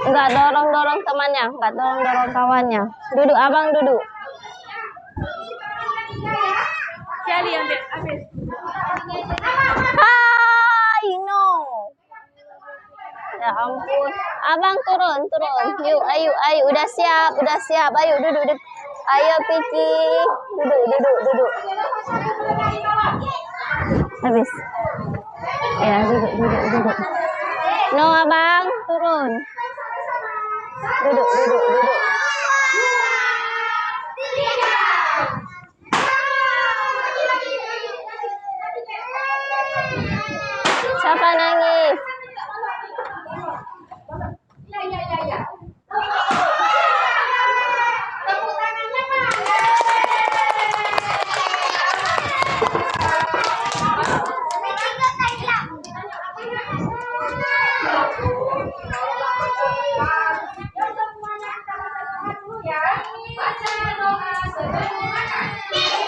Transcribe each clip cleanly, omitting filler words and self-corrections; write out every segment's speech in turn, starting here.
Enggak dorong-dorong temannya, enggak dorong-dorong kawannya. Duduk, abang duduk. Jali ambil, ambil. Hai, no. Ya ampun. Abang turun, turun. Yuk, ayo, ayo. Udah siap, udah siap. Ayo, duduk, duduk. Ayo, Piki. Duduk, duduk, duduk. Habis. Ya, duduk, duduk, duduk. No, abang, turun. Duduk, duduk, duduk. Siapa nangis?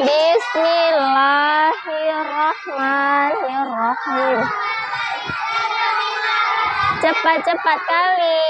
Bismillahirrahmanirrahim. Cepat-cepat kali.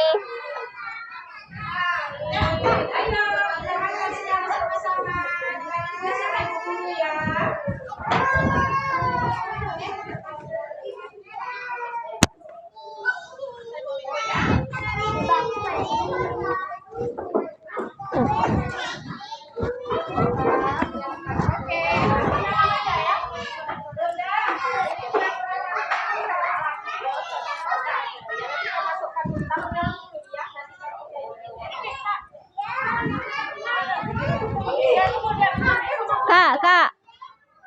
Kak,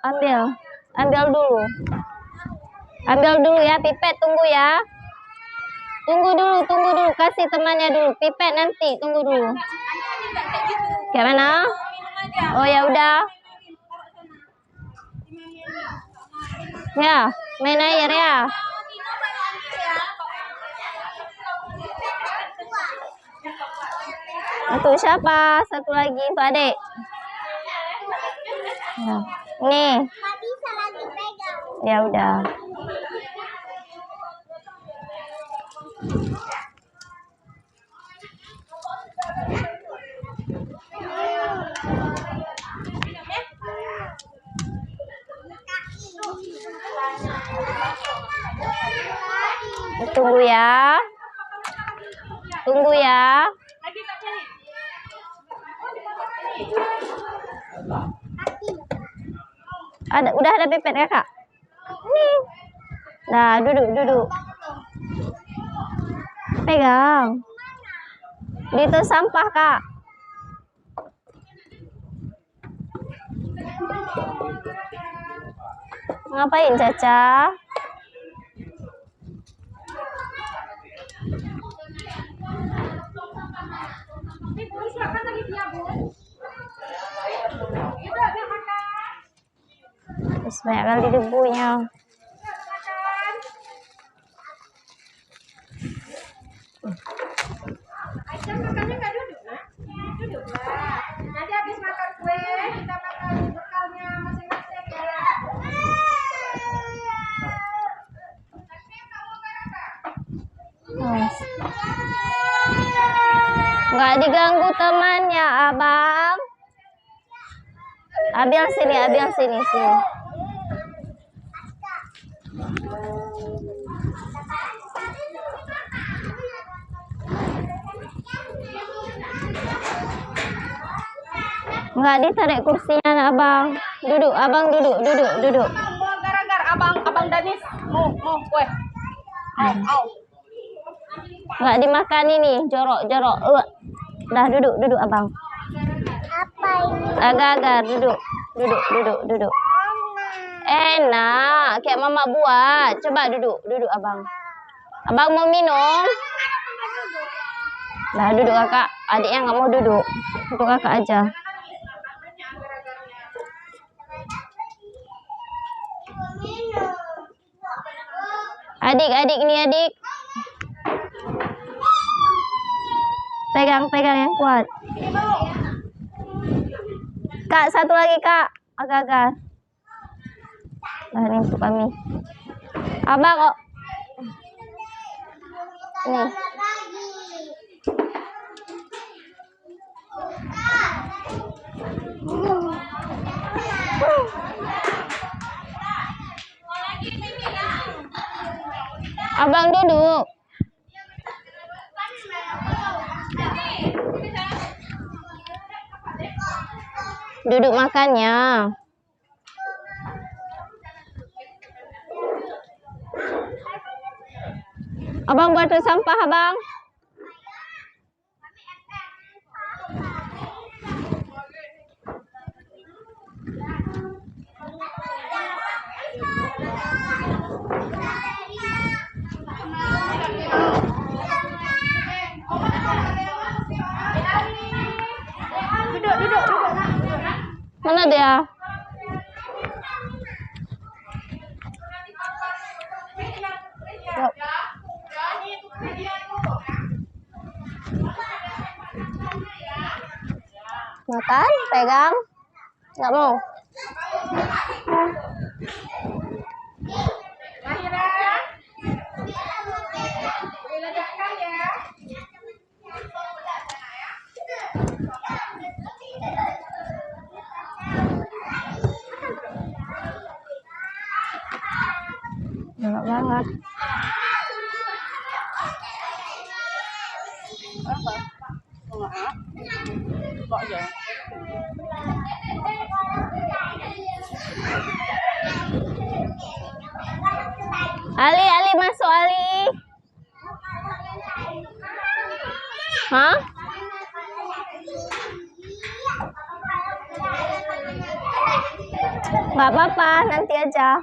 ambil dulu. Ambil dulu ya, pipet tunggu ya. Tunggu dulu, kasih temannya dulu. Pipet nanti, tunggu dulu. Gimana? Oh ya udah. Ya, main air ya. Untuk siapa? Satu lagi untuk adik. Nah, nih. Ya udah. Tunggu ya. Tunggu ya. Udah ada pipet ya, Kak? Nih. Nah, duduk. Pegang. Itu sampah, Kak. Ngapain, Caca? Terus banyak kali debunya. Aisyah makannya nggak duduk, nah? Duduk lah. Nanti habis makan kue, kita makan bekalnya masing-masing ya. Nggak diganggu temannya, abang. Ambil sini. Nggak ditarik kursinya, abang. Duduk, abang duduk. Gara-gara abang Danis mau kue. Au. Nggak dimakan ini, jorok. Dah duduk, abang. Apa ini? Agak duduk. Enak, kayak mama buat. Coba duduk, abang. Abang mau minum? Nah, duduk kakak. Adiknya nggak mau duduk. Untuk kakak aja. Adik nih, adik. Pegang yang kuat. Kak, satu lagi, Kak. Agak. Nah, ini untuk kami. Abang kok. Nih. Abang duduk. Duduk makannya. Abang buat sampah, abang. Duduk. Mana dia? Yuk. Makan, pegang. Nggak mau. Diledakkan ya. Enak banget. Ali masuk Ali. Hah? Nggak apa-apa, nanti aja.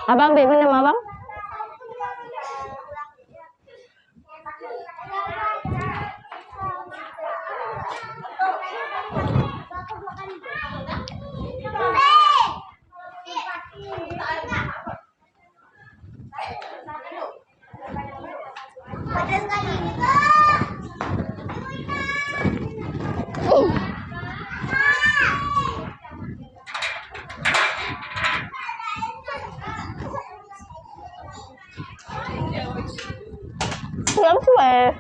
Abang minum abang. Lắm về.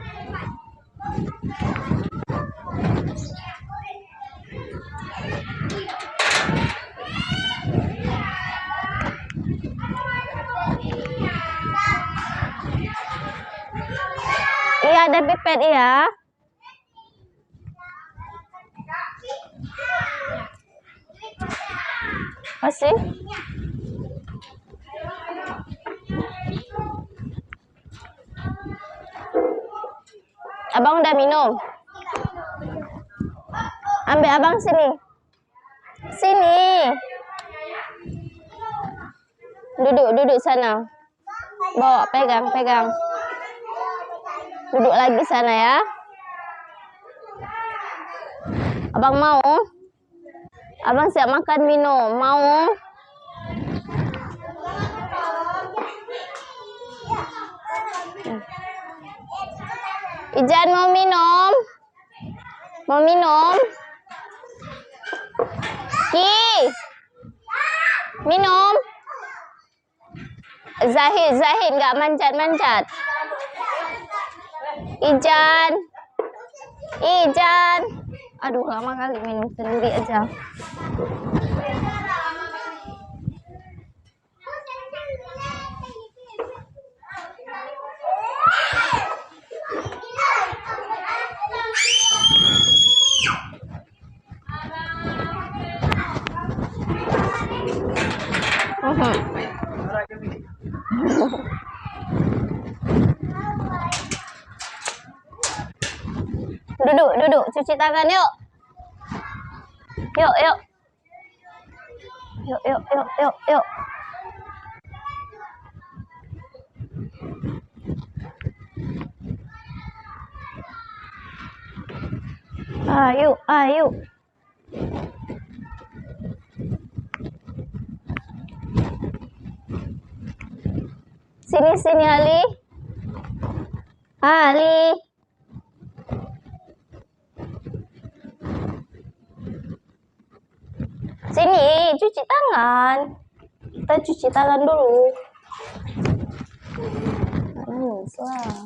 Iya ada pipet iya. Masih? Abang udah minum? Ambil abang sini. Sini. Duduk sana. Bawa, pegang. Duduk lagi sana ya. Abang mau? Abang siap makan minum. Mau? Ijan mau minum? Mau minum? Ki. Minum. Zahid nggak manjat. Ijan. Aduh, lama kali minum sendiri aja. Duduk, cuci tangan yuk. Yuk. Ayo. Sini Ali. Ali. Sini, cuci tangan. Kita cuci tangan dulu. Nangis lah.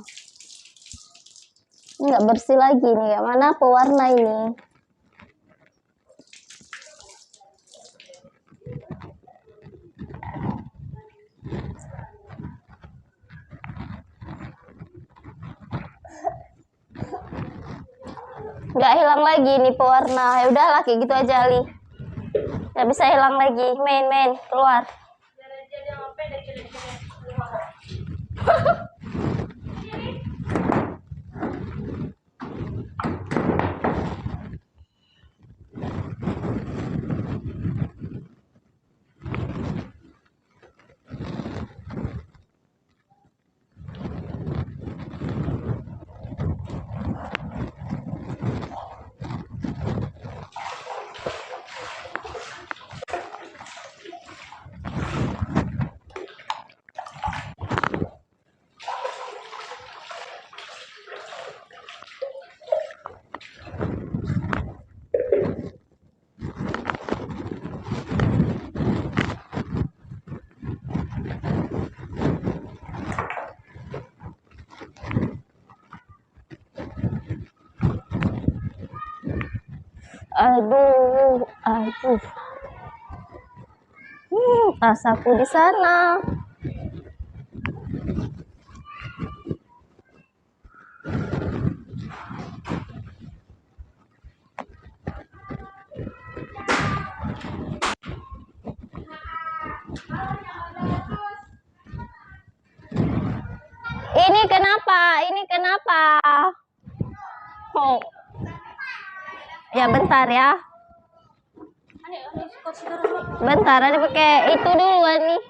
Ini nggak bersih lagi nih. Mana pewarna ini? Nggak hilang lagi nih pewarna. Ya udahlah kayak gitu aja Ali. Nggak bisa hilang lagi. Main keluar. Aduh. Tas aku di sana. Ini kenapa? Oh. Ya bentar ya. Bentar, ada pakai itu dulu nih.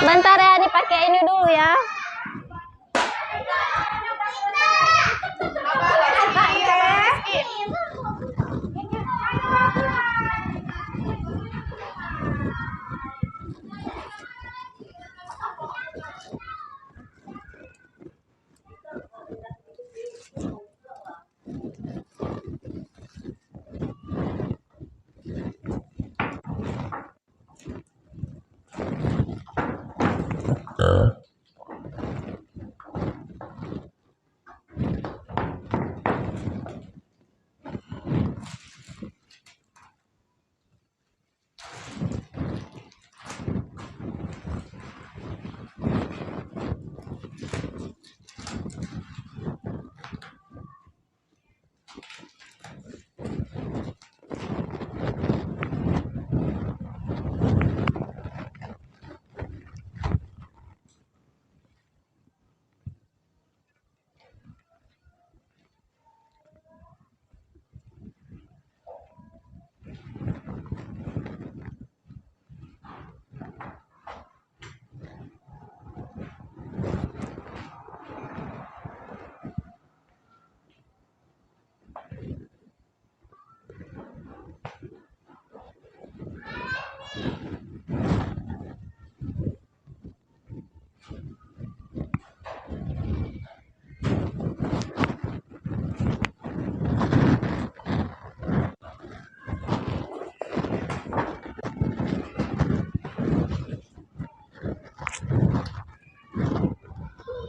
Bentar ya, dipakai ini dulu ya.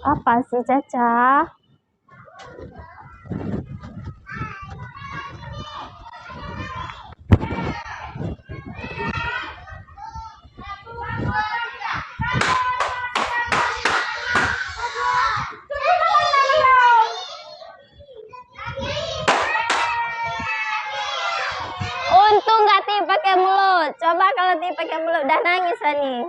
Apa sih Caca? Untung nggak Ti pakai mulut. Coba kalau Ti pakai mulut udah nangis nih.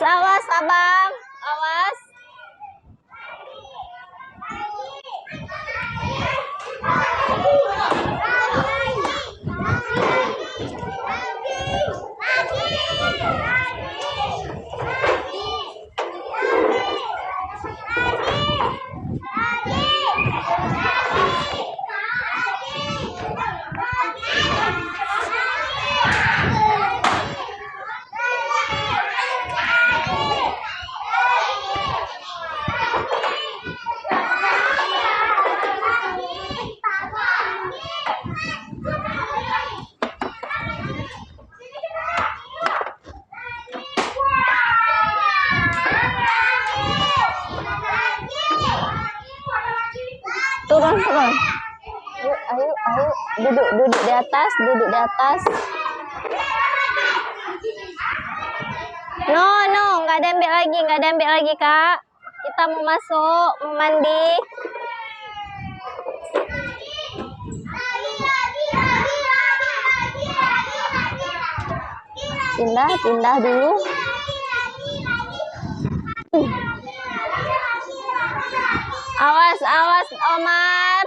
Awas abang, awas. ayo, ayo. Duduk di atas, duduk di atas. No, nggak ada ambil lagi, Kak. Kita mau masuk, mau mandi. Pindah dulu. Awas, Omar.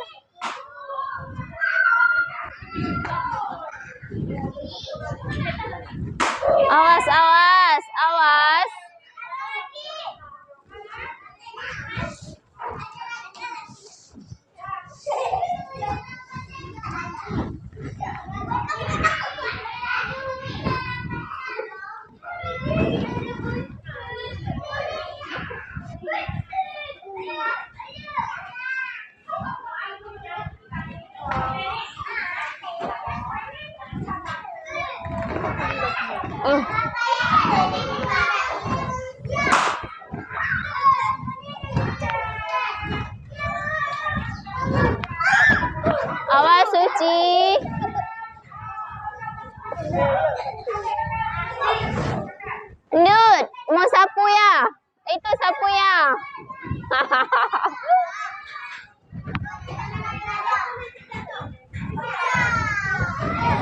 Awas. Awas, Suci. Ndut, mau sapu ya? Itu sapu ya.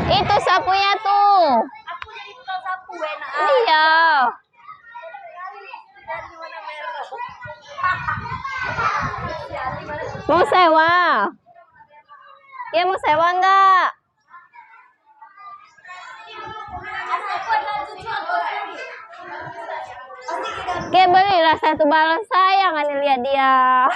Itu sapunya tuh. Aku jadi tukang sapu enak. Iya. Mau sewa? Ya mau sewa enggak? Oke, belilah satu balon sayang kan lihat dia.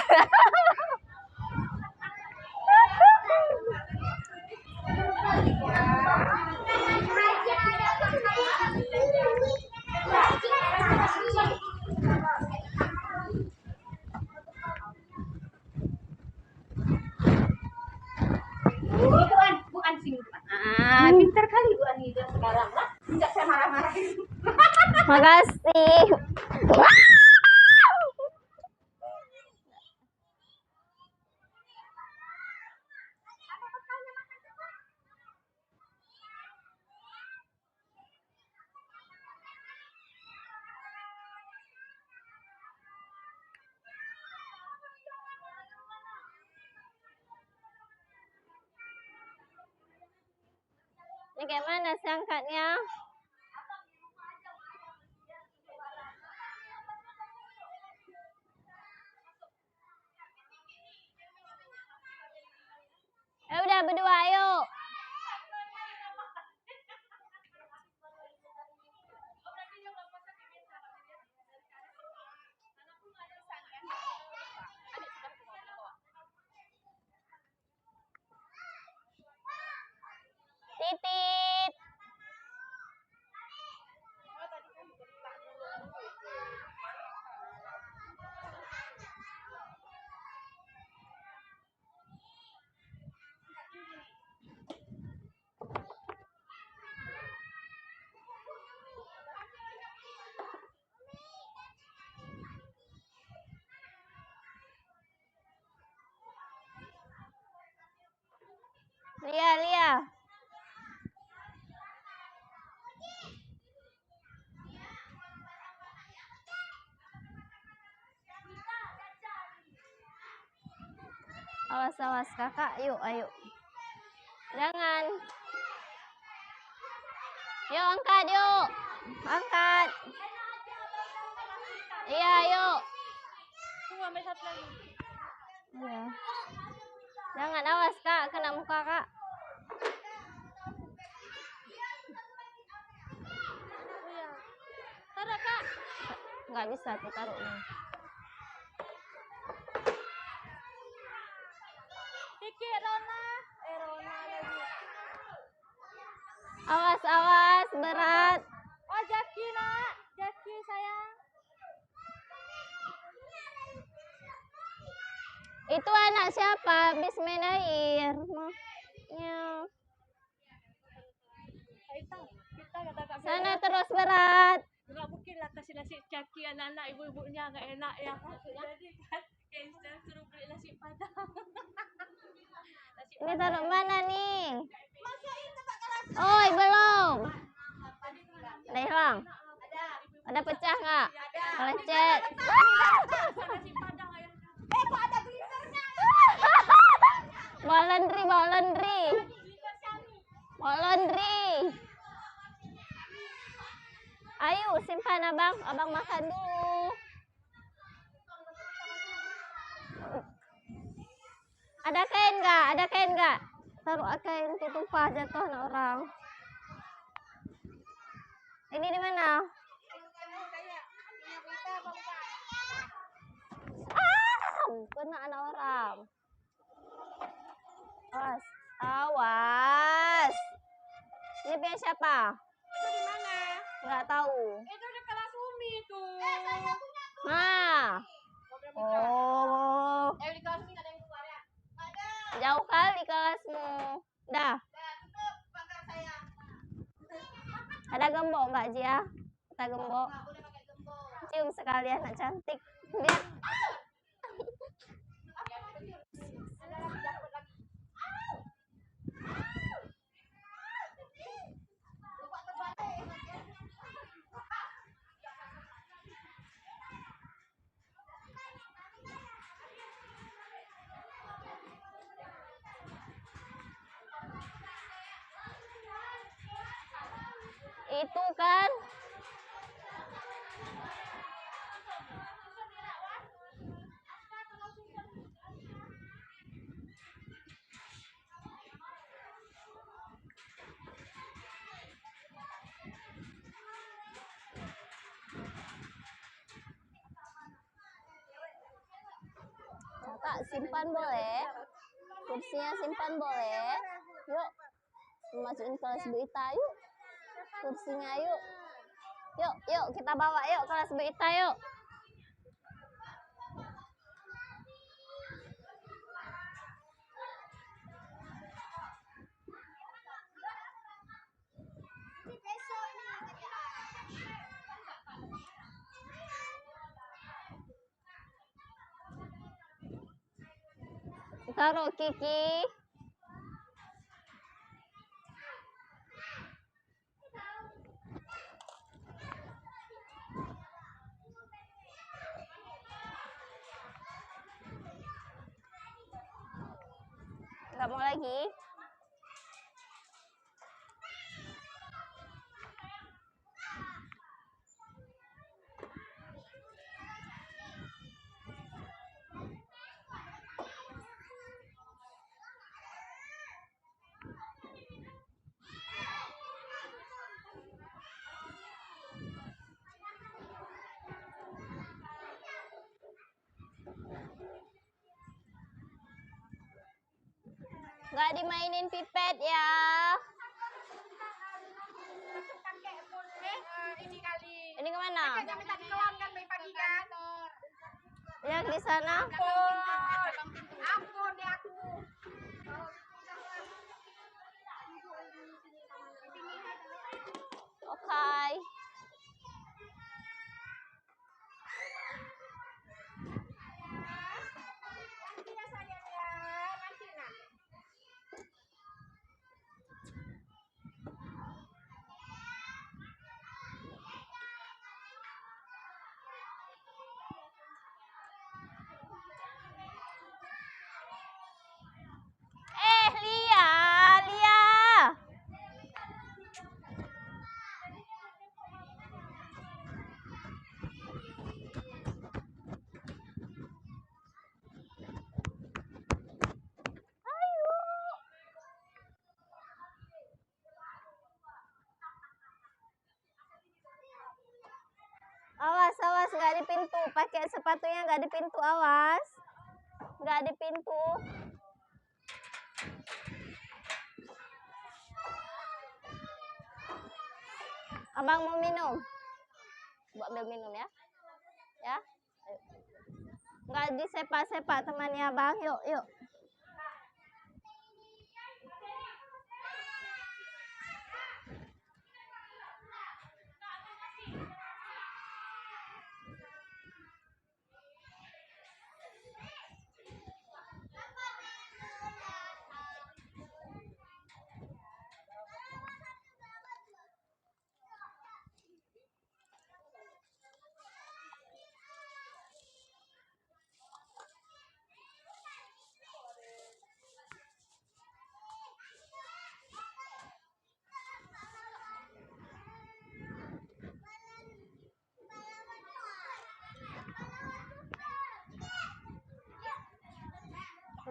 Bukan sih. Pintar kali Bu Ani sekarang lah. Tidak saya marah-marahin. Makasih. Ini kayak mana sih angkatnya? Udah berdua, ayo. Titit. Lia. Awas kakak, yuk, ayo. Jangan. Yuk angkat, yuk. Angkat. Iya, yuk. Tunggu ambil satu lagi. Iya. Jangan, awas kak, kena muka kak. Iya. Taruh kak. Nggak bisa tuh taruh ini. Kiki, Rona lagi. Awas, berat. Oh, Jaki nak. Jaki sayang. Itu anak siapa? Habis main air. Ya. Sana terus berat. Nggak mungkin lah kasih nasi Jaki anak-anak ibu-ibunya nggak enak ya. Jadi kan Kenza suruh beli nasi padang. Nasi Ini taruh mana nih? Oi, belum. Ada hilang? Ada pecah nggak? Lecet. Kok ada glisernya? Bawa laundry, bawa laundry. Bawa laundry. Ayo, simpan abang. Abang makan dulu. Ada kain nggak? Ada kain nggak? Taruh kain tumpah jatuh na orang. Ini di mana? Kena anak orang. Awas, awas. Ini punya siapa? Itu di mana? Nggak tahu. Itu di kelas Umi tuh. Nah. Oh, Di kelas Umi ada yang keluar ya? Ada. jauh kali kelasmu. Dah. Tutup pagar saya. Ada gembok nggak, Jia? Kita gembok. Nggak boleh pakai gembok. Cium sekali anak cantik. Lihat. Ada lagi dapat lagi. Lupa terbalik. Itu kan. Kakak simpan boleh. Kursinya simpan boleh. Yuk. Masukin kelas berita yuk. Kursinya yuk. Yuk, yuk kita bawa yuk kelas berita yuk. Taruh Kiki. Nggak mau lagi? Nggak dimainin pipet ya. Ini kali. Ini kemana? Kayaknya minta dikeluarkan kan pagi kan? Lihat di sana. Ampun deh aku. Oke. Nanti ya sayang ya. Nanti nak. Lia, Lia. Awas, awas, nggak di pintu. Pakai sepatunya nggak di pintu, awas. Nggak di pintu. Abang mau minum? Buat ambil minum ya. Ya. Ayo. Nggak disepak-sepak temannya abang. Yuk, yuk.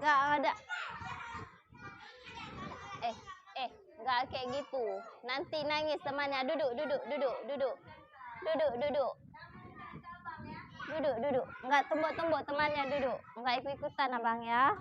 Nggak ada. Nggak kayak gitu. Nanti nangis temannya. Duduk. Nggak tumbuk temannya, duduk. Nggak ikut-ikutan abang ya.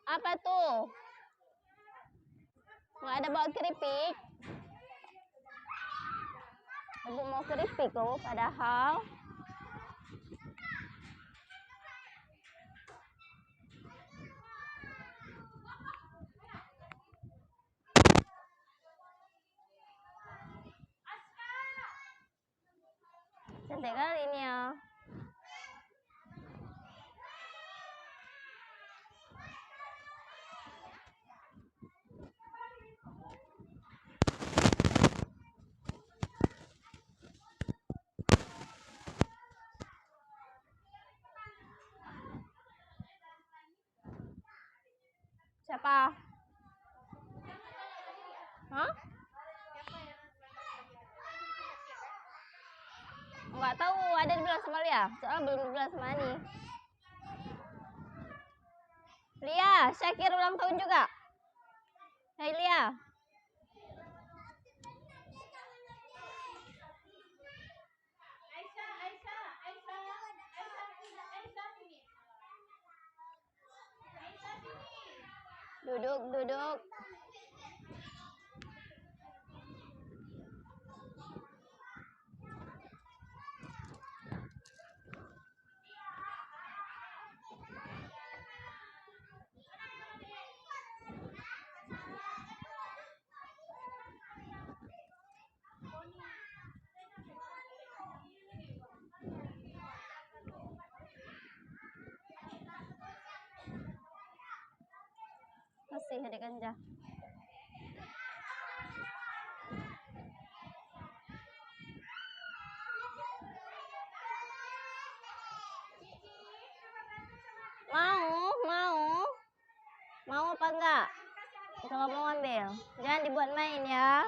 Apa tuh? Nggak ada bawa keripik. Ibu mau keripik loh, padahal. Cantik kali ini ya. Siapa? Hah? Nggak tahu, ada dibilang sama Lia. Soalnya belum dibilang sama Ani. Lia, Syakir ulang tahun juga. Hai Lia. Duduk. Masih adik Anja. Mau apa enggak? Kalau mau ambil, jangan dibuat main ya.